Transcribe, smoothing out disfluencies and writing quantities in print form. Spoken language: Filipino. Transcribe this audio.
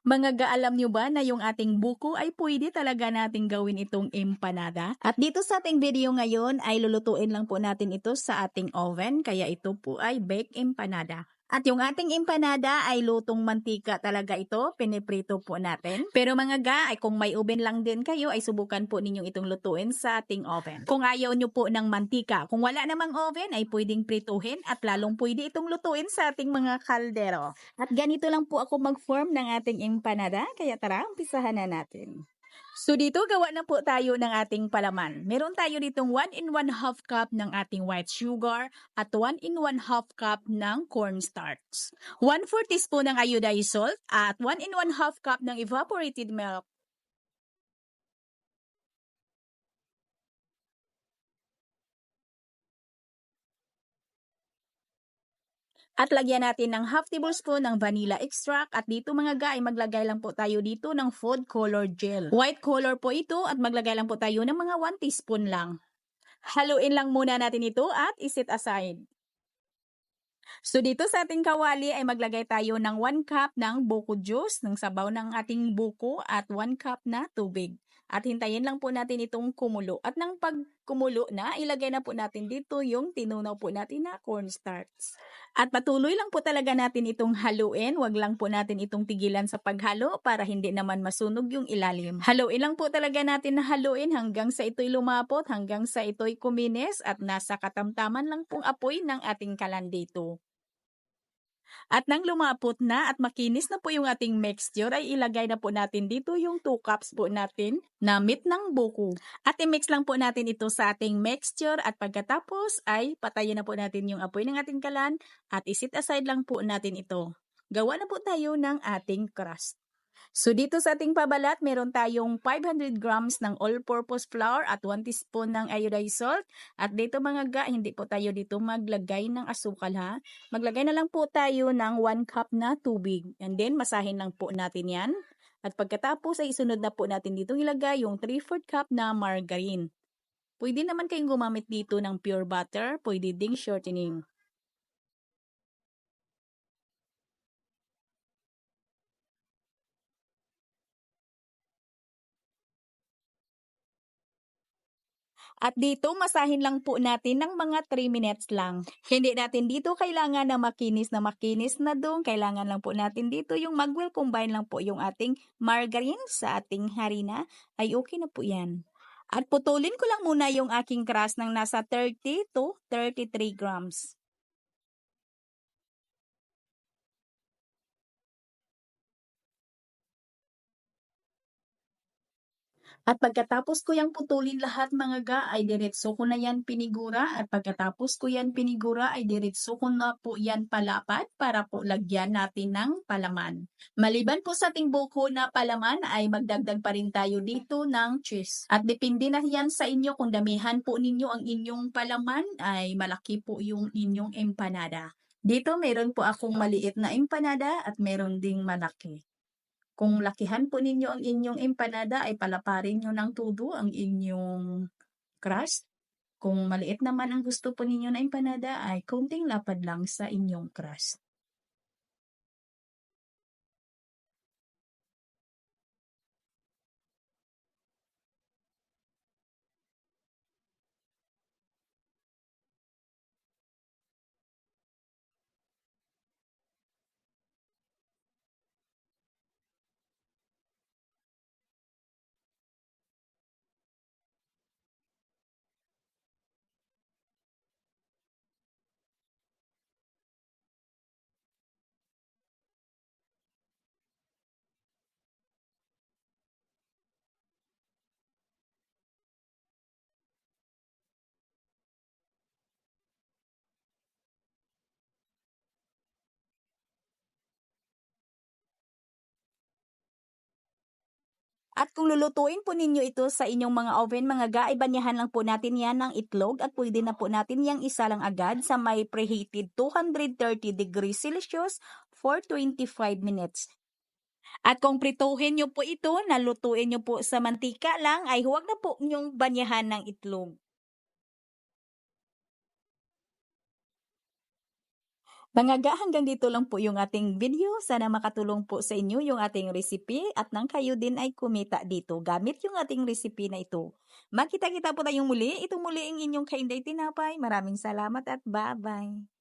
Mga alam nyo ba na yung ating buko ay pwede talaga nating gawin itong empanada? At dito sa ating video ngayon ay lulutuin lang po natin ito sa ating oven, kaya ito po ay baked empanada. At yung ating empanada ay lutong mantika talaga ito, piniprito po natin. Pero mga ay kung may oven lang din kayo ay subukan po ninyong itong lutuin sa ating oven. Kung ayaw nyo po ng mantika, kung wala namang oven ay pwedeng prituhin at lalong pwede itong lutuin sa ating mga kaldero. At ganito lang po ako mag-form ng ating empanada, kaya tara, umpisahan na natin. So dito gawa na po tayo ng ating palaman. Meron tayo ditong 1 in 1/2 cup ng ating white sugar at 1 in 1/2 cup ng cornstarch. 1/4 teaspoon ng iodized salt at 1 in 1/2 cup ng evaporated milk. At lagyan natin ng half tablespoon ng vanilla extract at dito mga ay maglagay lang po tayo dito ng food color gel. White color po ito at maglagay lang po tayo ng mga 1 teaspoon lang. Haluin lang muna natin ito at iset aside. So dito sa ating kawali ay maglagay tayo ng 1 cup ng buko juice, ng sabaw ng ating buko at 1 cup na tubig. At hintayin lang po natin itong kumulo. At nang pagkumulo na, ilagay na po natin dito yung tinunaw po natin na cornstarch. At patuloy lang po talaga natin itong haluin. Wag lang po natin itong tigilan sa paghalo para hindi naman masunog yung ilalim. Haluin lang po talaga natin na haluin hanggang sa ito'y lumapot, hanggang sa ito'y kuminis at nasa katamtaman lang pong apoy ng ating kalan dito. At nang lumapot na at makinis na po yung ating mixture, ay ilagay na po natin dito yung 2 cups po natin na meat ng buko. At i-mix lang po natin ito sa ating mixture at pagkatapos ay patayin na po natin yung apoy ng ating kalan at isit aside lang po natin ito. Gawa na po tayo ng ating crust. So dito sa ating pabalat, meron tayong 500 grams ng all-purpose flour at 1 teaspoon ng iodized salt. At dito hindi po tayo dito maglagay ng asukal ha. Maglagay na lang po tayo ng 1 cup na tubig. And then masahin lang po natin yan. At pagkatapos ay isunod na po natin dito ilagay yung 3/4 cup na margarine. Pwede naman kayong gumamit dito ng pure butter, pwede ding shortening. At dito, masahin lang po natin ng mga 3 minutes lang. Hindi natin dito kailangan na makinis na doon. Kailangan lang po natin dito yung mag-well combine lang po yung ating margarine sa ating harina. Ay okay na po yan. At putulin ko lang muna yung aking crust ng nasa 30 to 33 grams. At pagkatapos ko yang putulin lahat ay diretso ko na yan pinigura at pagkatapos ko yan pinigura ay diretso ko na po yan palapat para po lagyan natin ng palaman. Maliban po sa ating buko na palaman ay magdagdag pa rin tayo dito ng cheese. At depende na yan sa inyo kung damihan po ninyo ang inyong palaman ay malaki po yung inyong empanada. Dito meron po akong maliit na empanada at meron ding malaki. Kung lakihan po ninyo ang inyong empanada ay palaparin nyo ng todo ang inyong crust. Kung maliit naman ang gusto po ninyo na empanada ay konting lapad lang sa inyong crust. At kung lulutuin po ninyo ito sa inyong mga oven, ay banyahan lang po natin yan ng itlog at pwede na po natin yang isa lang agad sa may preheated 230 degrees Celsius for 25 minutes. At kung prituhin nyo po ito, nalutuin nyo po sa mantika lang, ay huwag na po nyong banyahan ng itlog. Mga ga, hanggang dito lang po yung ating video. Sana makatulong po sa inyo yung ating recipe at nang kayo din ay kumita dito gamit yung ating recipe na ito. Magkita-kita po tayong muli. Ito muli ang inyong Kainday Tinapay. Maraming salamat at bye-bye.